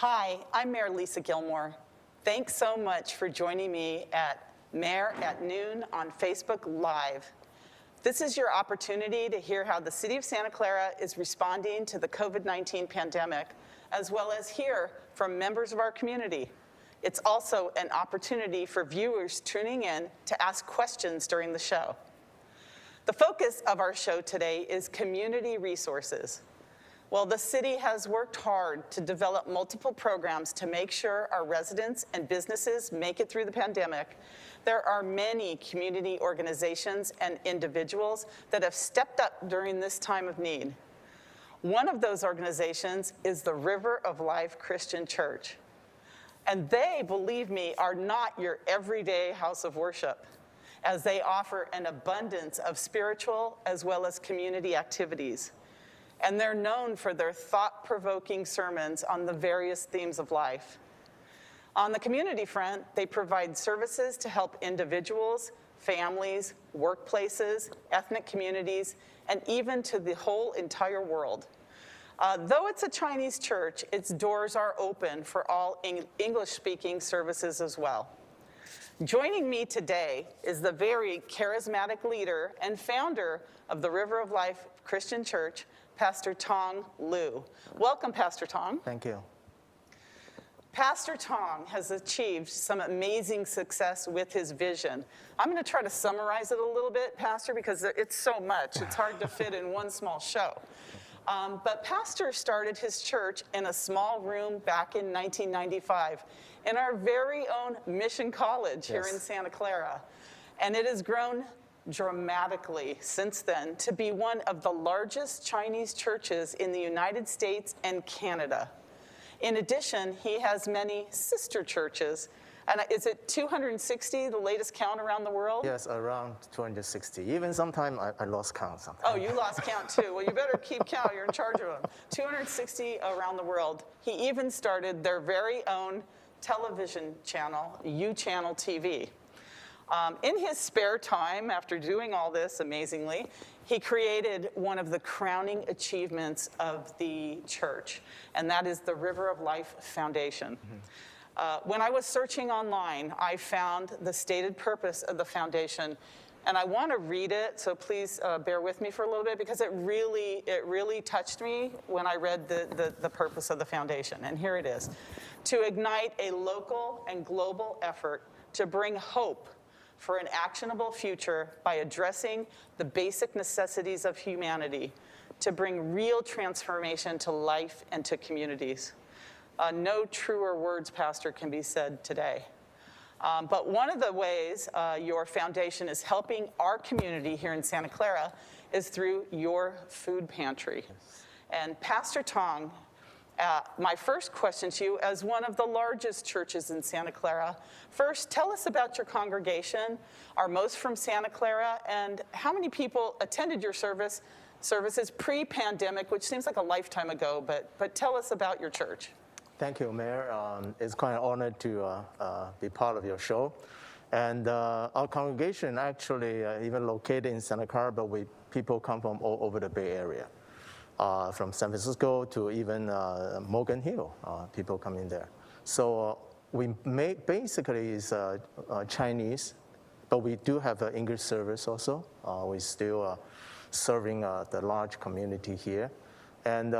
Hi, I'm Mayor Lisa Gilmore. Thanks so much for joining me at Mayor at Noon on Facebook Live. This is your opportunity to hear how the City of Santa Clara is responding to the COVID-19 pandemic, as well as hear from members of our community. It's also an opportunity for viewers tuning in to ask questions during the show. The focus of our show today is community resources. Well, the city has worked hard to develop multiple programs to make sure our residents and businesses make it through the pandemic. There are many community organizations and individuals that have stepped up during this time of need. One of those organizations is the River of Life Christian Church. And they, believe me, are not your everyday house of worship, as they offer an abundance of spiritual as well as community activities. And they're known for their thought-provoking sermons on the various themes of life. On the community front, they provide services to help individuals, families, workplaces, ethnic communities, and even to the whole entire world. Though it's a Chinese church, its doors are open for all English-speaking services as well. Joining me today is the very charismatic leader and founder of the River of Life Christian Church, Pastor Tong Liu. Welcome, Pastor Tong. Thank you. Pastor Tong has achieved some amazing success with his vision. I'm going to try to summarize it a little bit, Pastor, because it's so much. It's hard to fit in one small show. But Pastor started his church in a small room back in 1995 in our very own Mission College here in Santa Clara. And it has grown dramatically since then to be one of the largest Chinese churches in the United States and Canada. In addition, he has many sister churches. And is it 260, the latest count around the world? Yes, around 260. Even sometimes I lost count sometimes. Oh, you lost count too. Well, you better keep count. You're in charge of them. 260 around the world. He even started their very own television channel, U-Channel TV. In his spare time, after doing all this amazingly, he created one of the crowning achievements of the church, and that is the River of Life Foundation. When I was searching online, I found the stated purpose of the foundation, and I want to read it, so please bear with me for a little bit, because it really touched me when I read the purpose of the foundation. And here it is: to ignite a local and global effort to bring hope for an actionable future by addressing the basic necessities of humanity, to bring real transformation to life and to communities. No truer words, Pastor, can be said today. But one of the ways your foundation is helping our community here in Santa Clara is through your food pantry. And Pastor Tong, my first question to you, as one of the largest churches in Santa Clara, first, tell us about your congregation. Are most from Santa Clara? And how many people attended your services pre-pandemic, which seems like a lifetime ago, but tell us about your church. Thank you, Mayor. It's quite an honor to be part of your show. And our congregation actually even located in Santa Clara, but people come from all over the Bay Area. From San Francisco to even Morgan Hill, people come in there. So we basically is Chinese, but we do have an English service also. We still serving the large community here. And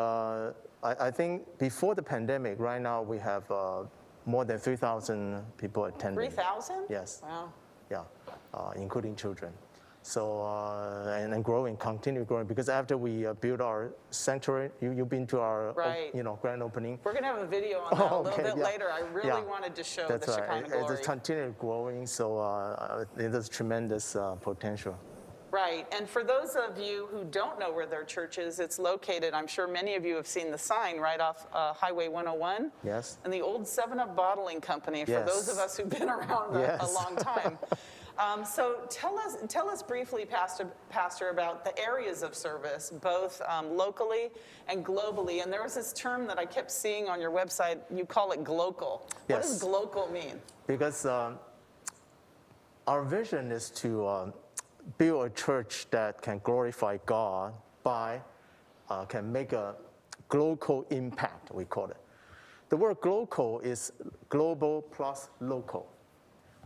I think before the pandemic, right now we have more than 3,000 people attending. 3,000? Yes. Wow. Yeah, including children. So, and growing, continue growing, because after we built our sanctuary, you've been to our grand opening. We're going to have a video on that a little bit later. I really wanted to show the Shekinah glory. It's continued growing, so there's tremendous potential. Right, and for those of you who don't know where their church is, it's located, I'm sure many of you have seen the sign right off Highway 101. Yes. And the old 7-Up bottling company, for those of us who've been around a long time. So tell us briefly, Pastor, about the areas of service, both locally and globally. And there was this term that I kept seeing on your website. You call it glocal. What does glocal mean? Because our vision is to build a church that can glorify God by, can make a global impact, we call it. the word global is global plus local.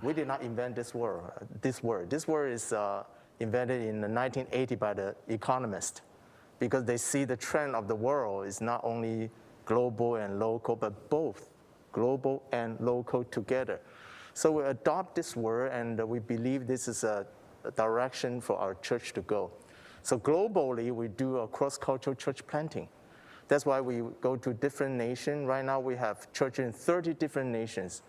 We did not invent this word. This word is invented in 1980 by the economist, because they see the trend of the world is not only global and local, but both global and local together. So we adopt this word, and we believe this is a direction for our church to go. So globally, we do a cross-cultural church planting. That's why we go to different nations. Right now, we have church in 30 different nations,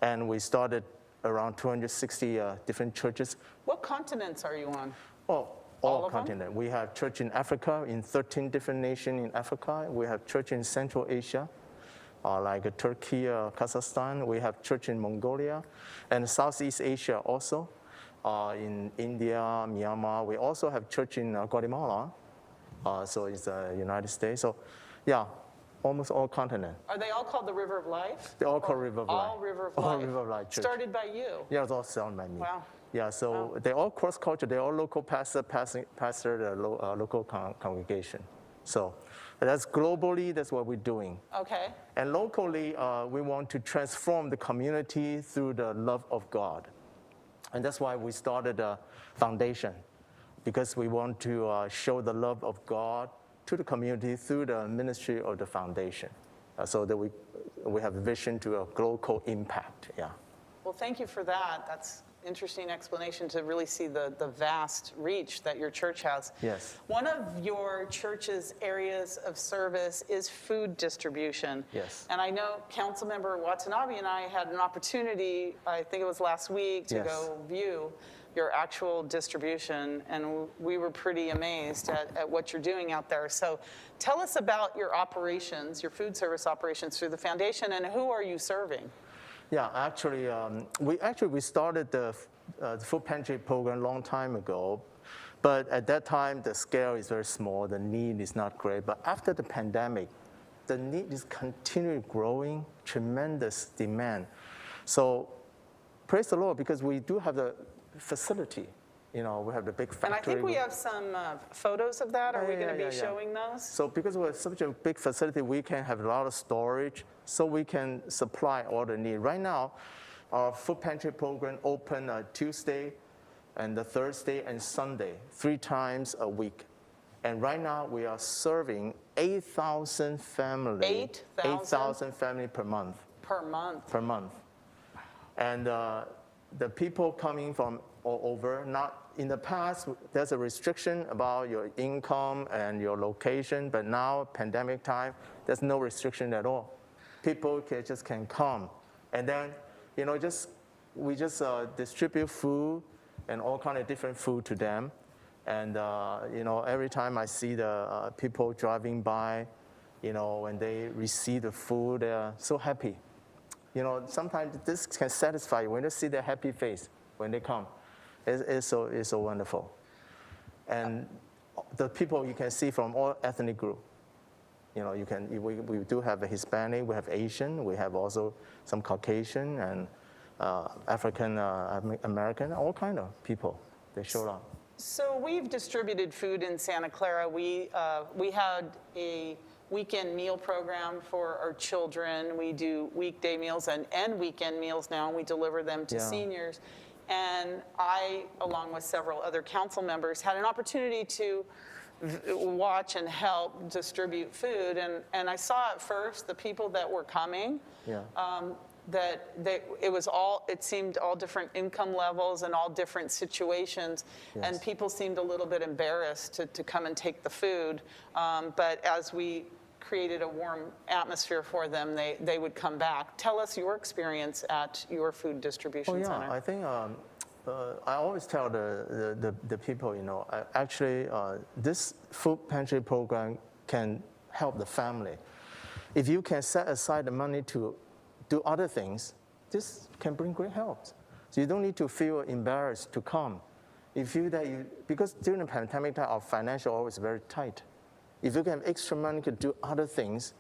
and we started around 260 different churches. What continents are you on? Oh, All all of them? continents. We have church in Africa, in 13 different nations in Africa. We have church in Central Asia, like Turkey, Kazakhstan. We have church in Mongolia, and Southeast Asia also, in India, Myanmar. We also have church in Guatemala, so it's the United States. So, yeah, almost all continents. Are they all called the River of Life? They all called River of Life. All River of Life. All River of Life church. Started by you. Yeah, it's all started by me. Wow. Yeah, so they're all cross-cultural. They're all local pastor the local congregation. So that's globally, that's what we're doing. Okay. And locally, we want to transform the community through the love of God. And that's why we started a foundation, because we want to show the love of God to the community through the ministry of the foundation, so that we have a vision to a global impact. Yeah. Well, thank you for that. That's interesting explanation to really see the vast reach that your church has. Yes. One of your church's areas of service is food distribution. Yes. And I know Councilmember Watanabe and I had an opportunity, I think it was last week, to Yes. go view your actual distribution, and we were pretty amazed at what you're doing out there. So tell us about your operations, your food service operations through the foundation, and who are you serving? Yeah, actually, we started the food pantry program a long time ago, but at that time the scale is very small, the need is not great. But after the pandemic, the need is continually growing, tremendous demand. So praise the Lord, because we do have the facility. You know, we have the big factory. And I think we have some photos of that. Are we going to be Yeah. showing those? So because we have such a big facility, we can have a lot of storage, so we can supply all the need. Right now, our food pantry program open Tuesday and the Thursday and Sunday, 3 times a week. And right now, we are serving 8,000 families. 8,000 families per month. Per month. Per month. And the people coming from all over, not in the past, there's a restriction about your income and your location, but now, pandemic time, there's no restriction at all. People just can come. And then, you know, we just distribute food and all kind of different food to them. And, you know, every time I see the people driving by, you know, when they receive the food, they're so happy. You know, sometimes this can satisfy you when you see their happy face when they come. It's so wonderful. And the people you can see from all ethnic groups. You know, we do have a Hispanic, we have Asian, we have also some Caucasian and African American, all kind of people. They showed up. So we've distributed food in Santa Clara. We had a weekend meal program for our children. We do weekday meals and weekend meals now, and we deliver them to seniors. And I, along with several other council members, had an opportunity to watch and help distribute food. And I saw at first the people that were coming, that it seemed all different income levels and all different situations. Yes. And people seemed a little bit embarrassed to come and take the food. But as we created a warm atmosphere for them, they would come back. Tell us your experience at your food distribution center. I think I always tell the people, you know, actually this food pantry program can help the family. If you can set aside the money to do other things, this can bring great help. So you don't need to feel embarrassed to come. If you because during the pandemic time, our financial always very tight. If you can have extra money to do other things,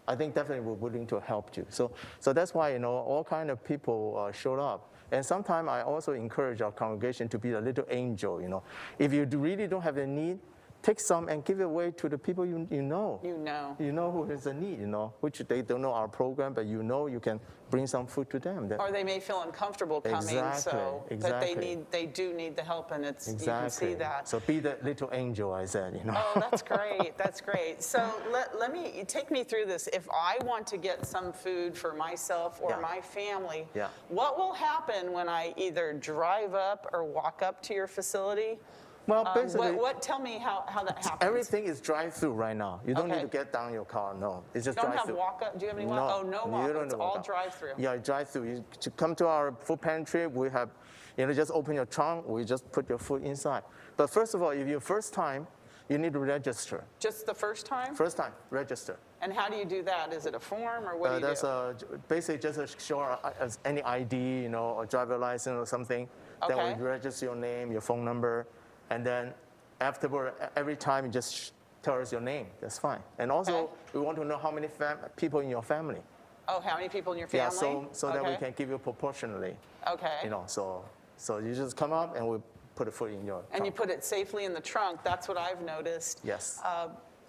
I think definitely we're willing to help you. So that's why, you know, all kind of people showed up. And sometimes I also encourage our congregation to be a little angel, you know. If you really don't have a need, take some and give it away to the people you know. You know. You know who is in need, which they don't know our program, but you can bring some food to them. Or they may feel uncomfortable coming, so exactly. but they do need the help, and it's you can see that. So be the little angel, I said, Oh, that's great. That's great. So let me take me through this. If I want to get some food for myself or my family, what will happen when I either drive up or walk up to your facility? Well, basically, tell me how that happens. Everything is drive-through right now. You don't need to get down your car. No, it's just drive-through. Don't have walk-up? Do you have any walk-up? Oh, no walk-up. It's all drive-through. Yeah, drive-through. You to come to our food pantry, we have, just open your trunk. We just put your food inside. But first of all, if you're first time, you need to register. Just the first time? First time, register. And how do you do that? Is it a form, or what do you do? Basically just show any ID, or driver license or something. Okay. Then we register your name, your phone number. And then afterward, every time you just tell us your name. That's fine. And also, we want to know how many people in your family. Oh, how many people in your family? Yeah, so that we can give you proportionally. Okay. So you just come up and we put the food in your trunk. And you put it safely in the trunk. That's what I've noticed. Yes.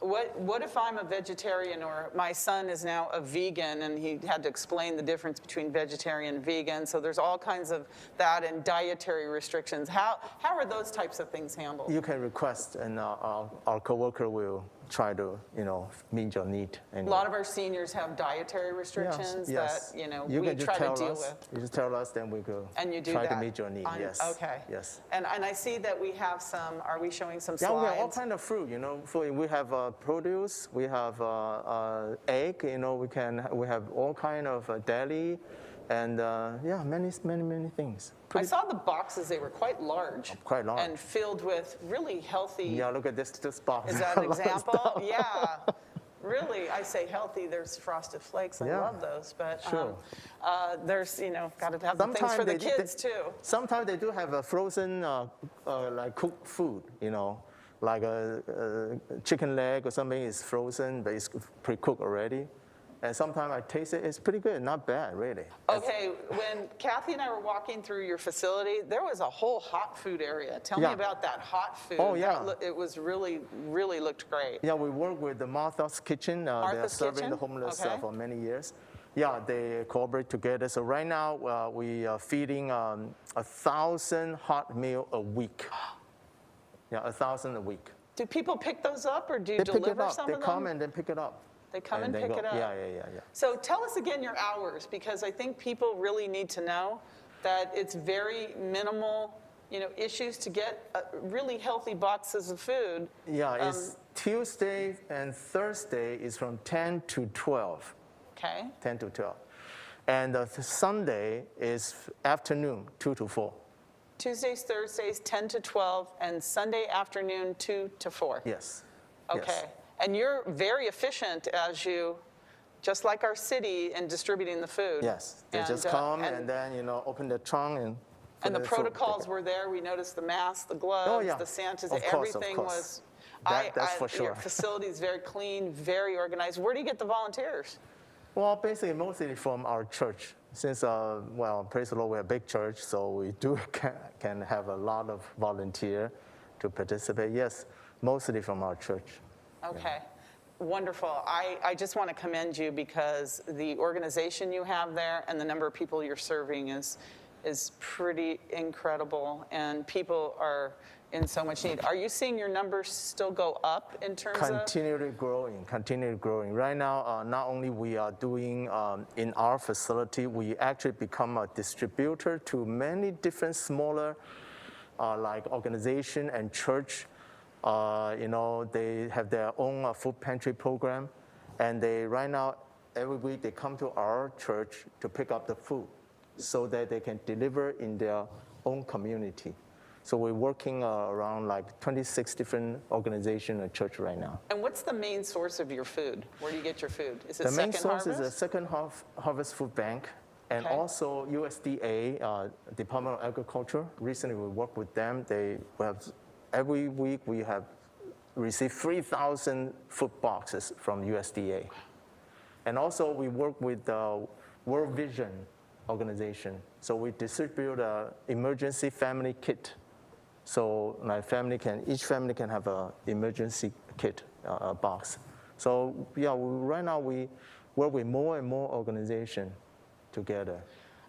What if I'm a vegetarian, or my son is now a vegan, and he had to explain the difference between vegetarian and vegan? So there's all kinds of that and dietary restrictions. How are those types of things handled? You can request, and our coworker will try to meet your need. A lot of our seniors have dietary restrictions that we try to deal with. You just tell us, then we go try to meet your need. Yes. Okay. Yes. And I see that we have some. Are we showing some slides? Yeah, we have all kind of fruit. We have produce. We have egg. We have all kind of deli, and many things. I saw the boxes. They were quite large. Quite large. And filled with really healthy. Yeah, look at this box. Is that an example? Yeah. Really, I say healthy. There's Frosted Flakes. I love those. But there's, got to have the things for the kids too. Sometimes they do have a frozen, like cooked food, like a chicken leg or something is frozen, but it's pre-cooked already. And sometimes I taste it, it's pretty good, not bad, really. Okay, when Kathy and I were walking through your facility, there was a whole hot food area. Tell me about that hot food. Oh, yeah. It was really looked great. Yeah, we work with the Martha's Kitchen. They are serving the homeless for many years. Yeah, they cooperate together. So right now, we are feeding 1,000 hot meals a week. Yeah, 1,000 a week. Do people pick those up, or do you deliver some of them? They come and then pick it up. They come and pick it up? Yeah. So tell us again your hours, because I think people really need to know that it's very minimal, issues to get really healthy boxes of food. Yeah, it's Tuesday and Thursday is from 10 to 12. Okay. 10 to 12. And Sunday is afternoon, 2 to 4. Tuesdays, Thursdays, 10 to 12, and Sunday afternoon, 2 to 4. Yes. Okay. Yes. And you're very efficient just like our city, in distributing the food. Yes. They just come and then, open the trunk and the protocols were there. We noticed the masks, the gloves, the sanitizer, everything was. That's for sure. Your facility is very clean, very organized. Where do you get the volunteers? Well, basically, mostly from our church. Since, praise the Lord, we're a big church, so we can have a lot of volunteer to participate. Yes, mostly from our church. Okay. Yeah. Wonderful. I just want to commend you, because the organization you have there and the number of people you're serving is pretty incredible, and people are in so much need. Are you seeing your numbers still go up in terms of? Continually growing. Right now, not only we are doing in our facility, we actually become a distributor to many different smaller like organization and church. They have their own food pantry program, and right now, every week they come to our church to pick up the food so that they can deliver in their own community. So we're working around like 26 different organizations and church right now. And what's the main source of your food? Where do you get your food? Is it the main Second source Harvest? is a Second Harvest Food Bank, and also USDA, Department of Agriculture. Recently we worked with them. Every week we have received 3,000 food boxes from USDA. And also we work with the World Vision organization. So we distribute an emergency family kit So each family can have an emergency kit box. So yeah, right now we work with more and more organizations together.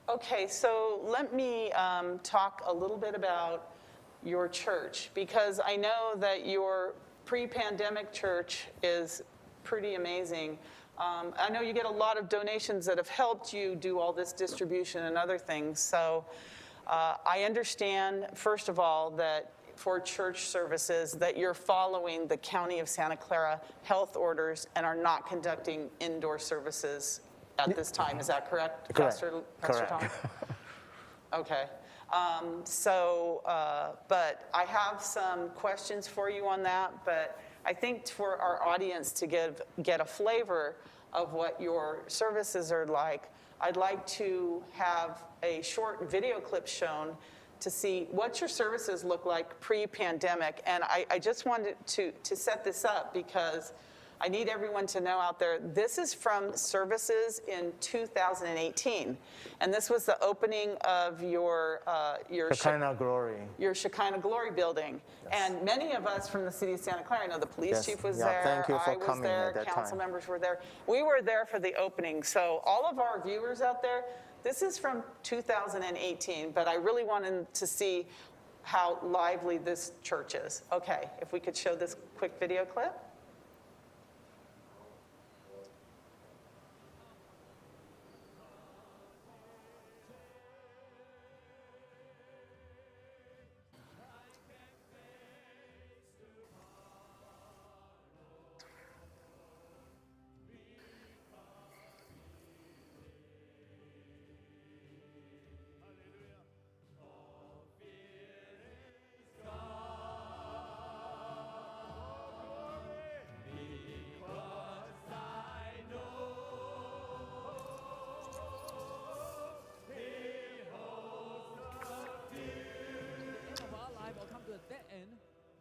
Okay, so let me talk a little bit about your church, because I know that your pre-pandemic church is pretty amazing. I know you get a lot of donations that have helped you do all this distribution and other things. So I understand, first of all, that for church services that you're following the County of Santa Clara health orders and are not conducting indoor services at this time. Is that correct, Correct. Pastor Tom? Okay. But I have some questions for you on that, but I think for our audience to get a flavor of what your services are like, I'd like to have a short video clip shown to see what your services look like pre-pandemic. And I just wanted to set this up because I need everyone to know out there, this is from services in 2018. And this was the opening of your Shekinah Glory. Your Shekinah Glory building. Yes. And many of us from the city of Santa Clara, I know the police Yes. chief was Yeah, there, thank you for I was coming there, at that council time. members were there. We were there for the opening. So all of our viewers out there, this is from 2018, but I really wanted to see how lively this church is. Okay, if we could show this quick video clip.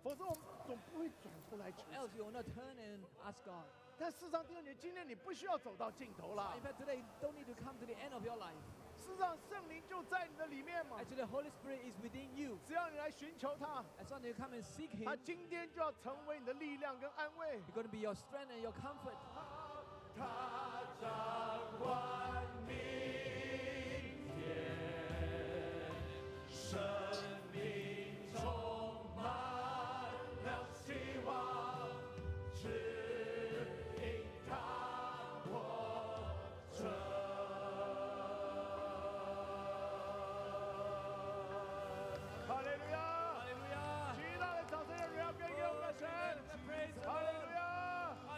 否则我们总不会转头来求神。 Else you will not turn and ask God. 但事实上，弟兄姐，今天你不需要走到尽头了 In。fact, today you don't need to come to the end of your life. 事实上，圣灵就在你的里面嘛。 Actually, the Holy Spirit is within you. 只要你来寻求他， As long as you come and seek Him, 他今天就要成为你的力量跟安慰。 He's going to be your strength and your comfort. 他掌管明天，生命充满了希望，指引他活着。哈利路亚！ Hallelujah. 极大的掌声和荣耀归给我们的神！哈利路亚！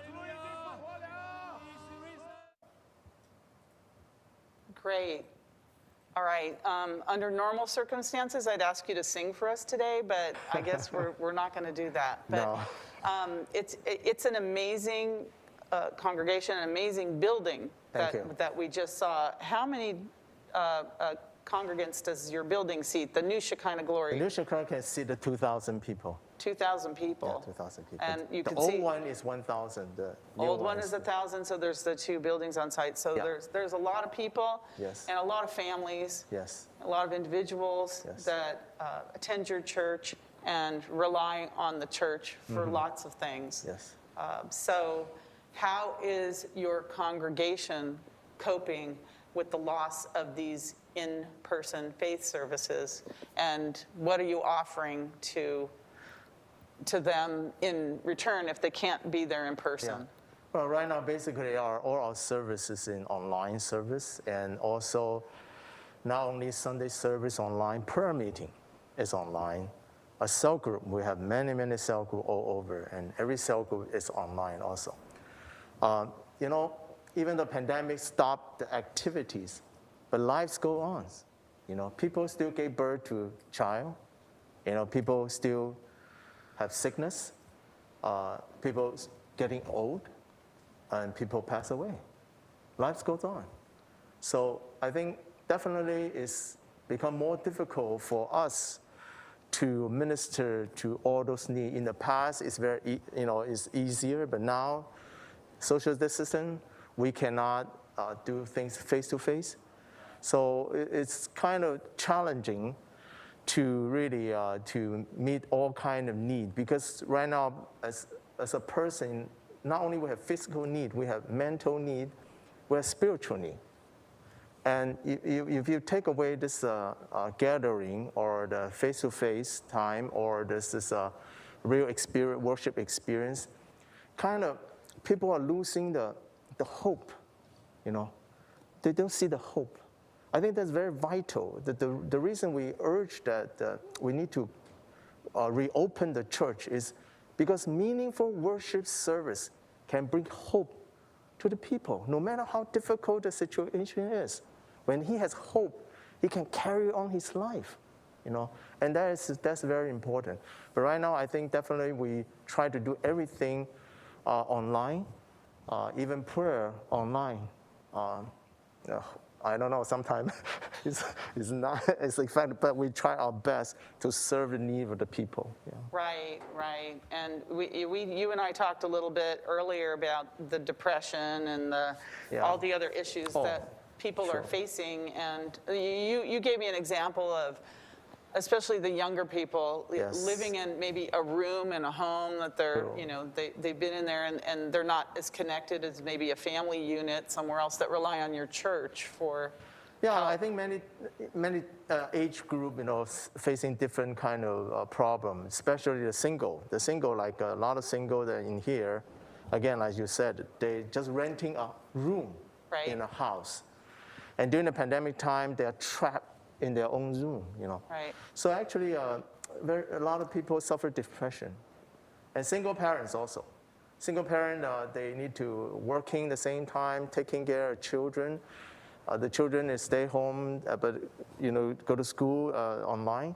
主已经复活了。 Great. All right. Under normal circumstances, I'd ask you to sing for us today, but I guess we're not going to do that. But No. It's an amazing congregation, an amazing building Thank you. that we just saw. How many congregants does your building seat? The new Shekinah The Glory, new Shekinah can seat the 2,000 people. 2,000 people. Yeah, 2,000 people. And you the can old see one is 1,000. The new old one is 1,000, so there's the two buildings on site. So Yeah. there's a lot of people Yes. and a lot of families. Yes. A lot of individuals Yes. that attend your church and rely on the church for lots of things. Yes. So how is your congregation coping with the loss of these in-person faith services? And what are you offering to them in return if they can't be there in person? Well, right now, basically, all our services in online service, and also not only Sunday service online, prayer meeting is online. A cell group, we have many cell groups all over, and every cell group is online also. Even the pandemic stopped the activities, but lives go on. People still give birth to child. People still have sickness. People getting old, and people pass away. Life goes on. So I think definitely it's become more difficult for us to minister to all those needs. In the past, it's it's easier, but now, social distancing, we cannot do things face to face. So it's kind of challenging to really to meet all kind of need. Because right now, as a person, not only we have physical need, we have mental need, we have spiritual need. And if you take away this gathering or the face-to-face time or this real experience, worship experience, kind of people are losing the hope, you know. They don't see the hope. I think that's very vital. The reason we urge that we need to reopen the church is because meaningful worship service can bring hope to the people, no matter how difficult the situation is. When he has hope, he can carry on his life, you know, and that's very important. But right now, I think definitely we try to do everything online, even prayer online. I don't know, sometimes it's not as effective, but we try our best to serve the need of the people. Yeah. Right, right. And you and I talked a little bit earlier about the depression and all the other issues that people are facing. And you gave me an example of, especially the younger people, living in maybe a room in a home that they're, you know, they've been in there and they're not as connected as maybe a family unit somewhere else that rely on your church for help. I think many age group, you know, facing different kind of problems, especially the single, like a lot of single that are in here, again, as you said, they just renting a room in a house. And during the pandemic time, they are trapped in their own room, you know. Right. So actually, a lot of people suffer depression, and single parents also. Single parent, they need to working the same time, taking care of children. The children stay home, but you know, go to school online.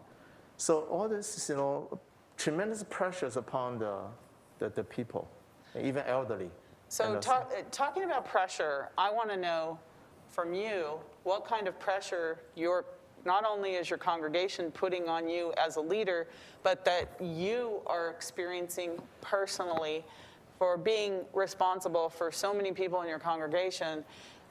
So all this, you know, tremendous pressures upon the people, even elderly. So talking about pressure, I want to know from you what kind of pressure you're not only is your congregation putting on you as a leader, but that you are experiencing personally for being responsible for so many people in your congregation.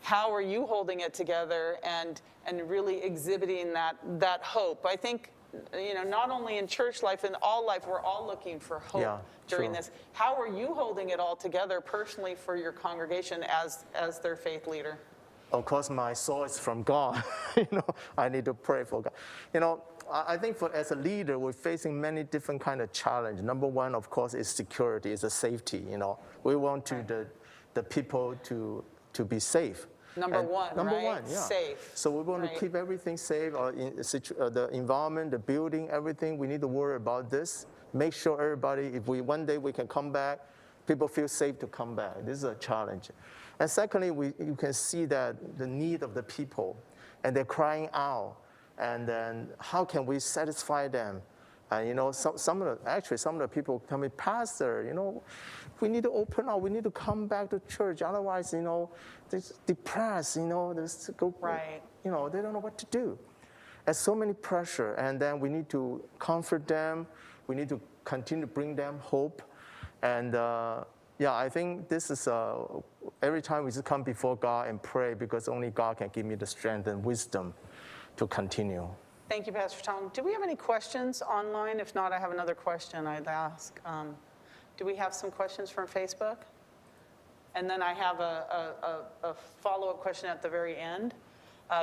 How are you holding it together and really exhibiting that hope? I think, you know, not only in church life, in all life, we're all looking for hope during this. How are you holding it all together personally for your congregation as their faith leader? Of course, my source is from God. You know, I need to pray for God. You know, I think as a leader, we're facing many different kind of challenges. Number one, of course, is security, is the safety. You know, we want the people to be safe. Number one, safe. So we want to keep everything safe, the environment, the building, everything. We need to worry about this. Make sure everybody, if one day we can come back, people feel safe to come back. This is a challenge. And secondly, you can see that the need of the people, and they're crying out. And then how can we satisfy them? You know, some of the people tell me, Pastor, you know, we need to open up. We need to come back to church. Otherwise, you know, they're depressed. You know, you know, they don't know what to do. There's so many pressure, and then we need to comfort them. We need to continue to bring them hope, and. I think this is every time we just come before God and pray, because only God can give me the strength and wisdom to continue. Thank you, Pastor Tom. Do we have any questions online? If not, I have another question I'd ask. Do we have some questions from Facebook? And then I have a follow-up question at the very end.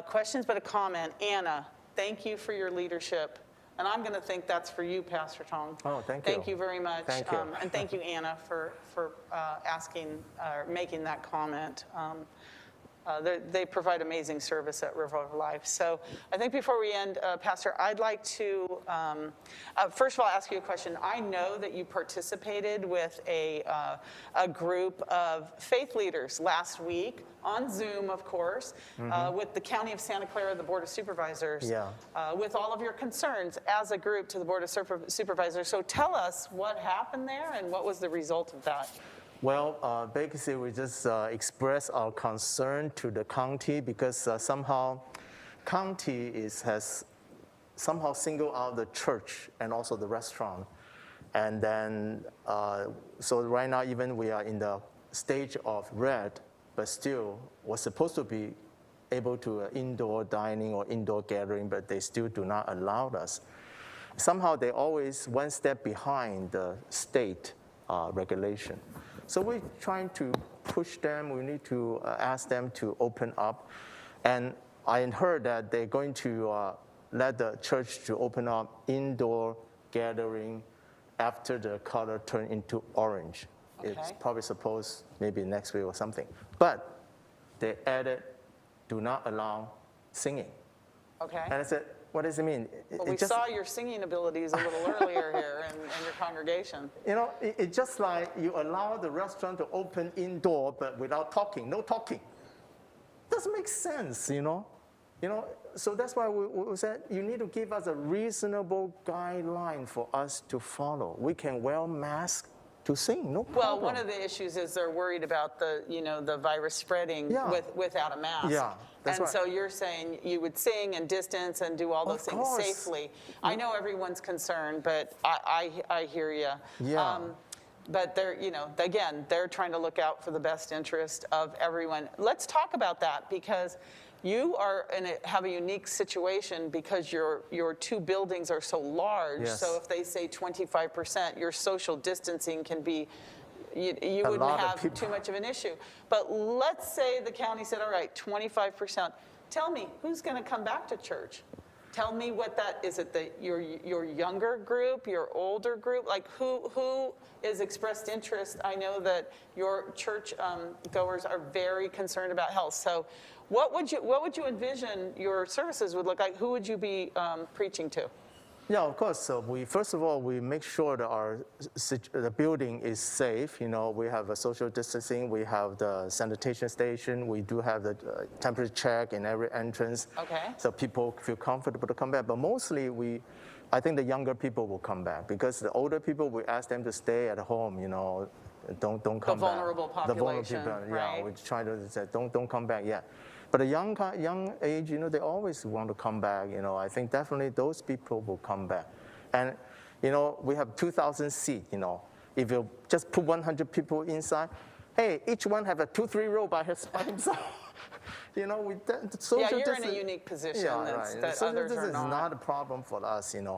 Questions, but a comment. Anna, thank you for your leadership. And I'm going to think that's for you, Pastor Tom. Oh, thank you. Thank you very much. Thank you. And thank you, Anna, for making that comment. They provide amazing service at River of Life. So I think before we end, Pastor, I'd like to, first of all, ask you a question. I know that you participated with a group of faith leaders last week on Zoom, of course, with the County of Santa Clara, the Board of Supervisors, with all of your concerns as a group to the Board of Supervisors. So tell us what happened there and what was the result of that. Well, basically, we just express our concern to the county because somehow county has somehow singled out the church and also the restaurant. And then, so right now, even we are in the stage of red, but still was supposed to be able to indoor dining or indoor gathering, but they still do not allow us. somehow they always one step behind the state regulation. So we're trying to push them. We need to ask them to open up. And I heard that they're going to let the church to open up indoor gathering after the color turn into orange. Okay. It's probably supposed maybe next week or something. But they added, do not allow singing. Okay. And I said, what does it mean? Well, we saw your singing abilities a little earlier here in your congregation. You know, it's just like you allow the restaurant to open indoor, but without talking, no talking. Doesn't make sense, you know. So that's why we said you need to give us a reasonable guideline for us to follow. We can wear masks to sing, no problem. Well, one of the issues is they're worried about the virus spreading without a mask. Yeah, that's and right. so you're saying you would sing and distance and do all those Of things course. safely. I know everyone's concerned, but I hear you. Yeah. But they're, again, they're trying to look out for the best interest of everyone. Let's talk about that because you have a unique situation because your two buildings are so large. Yes. So if they say 25%, your social distancing can be, you wouldn't lot of have people. too much of an issue. But let's say the county said, all right, 25%. Tell me, who's going to come back to church? Tell me what that is. It your younger group, your older group? Like who is expressed interest? I know that your church goers are very concerned about health. So, what would you envision your services would look like? Who would you be preaching to? Yeah, of course. So first of all, we make sure that the building is safe. We have a social distancing. We have the sanitation station. We do have the temperature check in every entrance. Okay. So people feel comfortable to come back. But mostly, I think the younger people will come back because the older people, we ask them to stay at home. Don't come back. The vulnerable population, The vulnerable people. right? Yeah, we try to say don't come back yet. But the young age, they always want to come back. I think definitely those people will come back. And, we have 2,000 seats, If you just put 100 people inside, hey, each one have a 2-3 row by himself. Social you're in a unique position that social others are distance not. is not a problem for us, And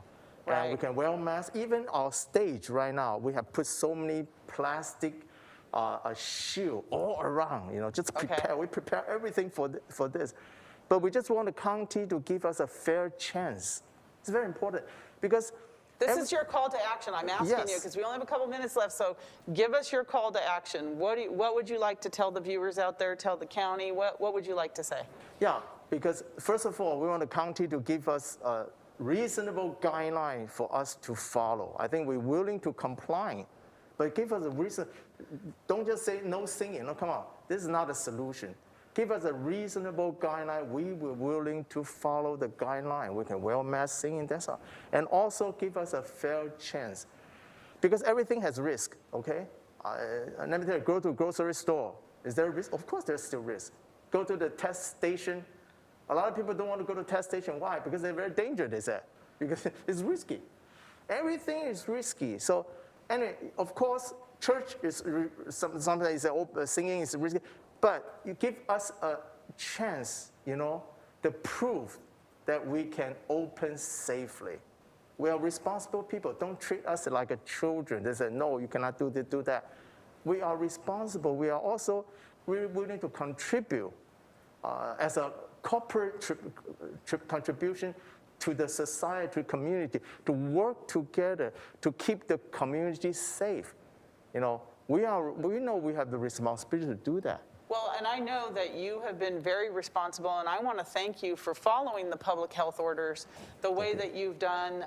Right. we can wear masks. Even our stage right now, we have put so many plastic a shield all around, just prepare. Okay. We prepare everything for this. But we just want the county to give us a fair chance. It's very important because This is your call to action. I'm asking you Yes. because we only have a couple minutes left. So give us your call to action. What would you like to tell the viewers out there? Tell the county. What would you like to say? Yeah, because first of all, we want the county to give us a reasonable guideline for us to follow. I think we're willing to comply, but give us a reason. Don't just say no singing. No, come on. This is not a solution. Give us a reasonable guideline. We were willing to follow the guideline. We can wear masks, singing, that's all. And also give us a fair chance. Because everything has risk, okay? Let me tell you, go to a grocery store. Is there a risk? Of course there's still risk. Go to the test station. A lot of people don't want to go to the test station. Why? Because they're very dangerous, they said. Because it's risky. Everything is risky. So, anyway, of course, church is, sometimes they say, singing is risky. But you give us a chance, to prove that we can open safely. We are responsible people. Don't treat us like a children. They say, no, you cannot do this, do that. We are responsible. We are also willing to contribute as a corporate contribution to the society, community, to work together to keep the community safe. We know we have the responsibility to do that. Well, and I know that you have been very responsible, and I want to thank you for following the public health orders the way that you've done.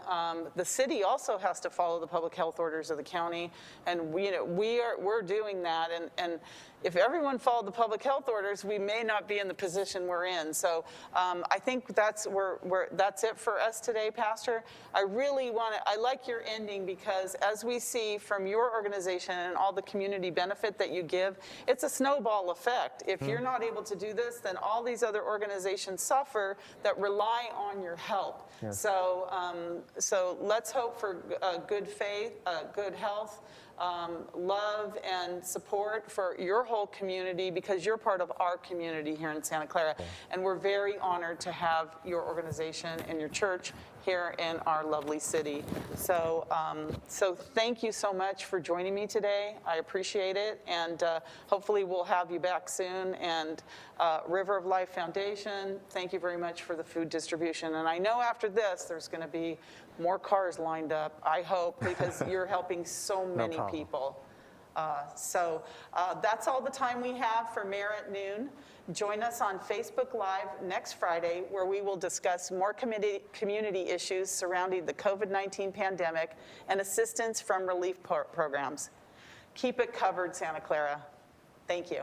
The city also has to follow the public health orders of the county, and we're doing that. And if everyone followed the public health orders, we may not be in the position we're in. So I think that's it for us today, Pastor. I like your ending because as we see from your organization and all the community benefit that you give, it's a snowball effect. If you're not able to do this, then all these other organizations suffer that rely on your help. Yes. So let's hope for good faith, good health, love and support for your whole community, because you're part of our community here in Santa Clara. And we're very honored to have your organization and your church here in our lovely city. So, so thank you so much for joining me today. I appreciate it, and hopefully we'll have you back soon. And River of Life Foundation, thank you very much for the food distribution. And I know after this, there's going to be more cars lined up, I hope, because you're helping so many people. So that's all the time we have for Mayor at Noon. Join us on Facebook Live next Friday, where we will discuss more community issues surrounding the COVID-19 pandemic and assistance from relief programs. Keep it covered, Santa Clara. Thank you.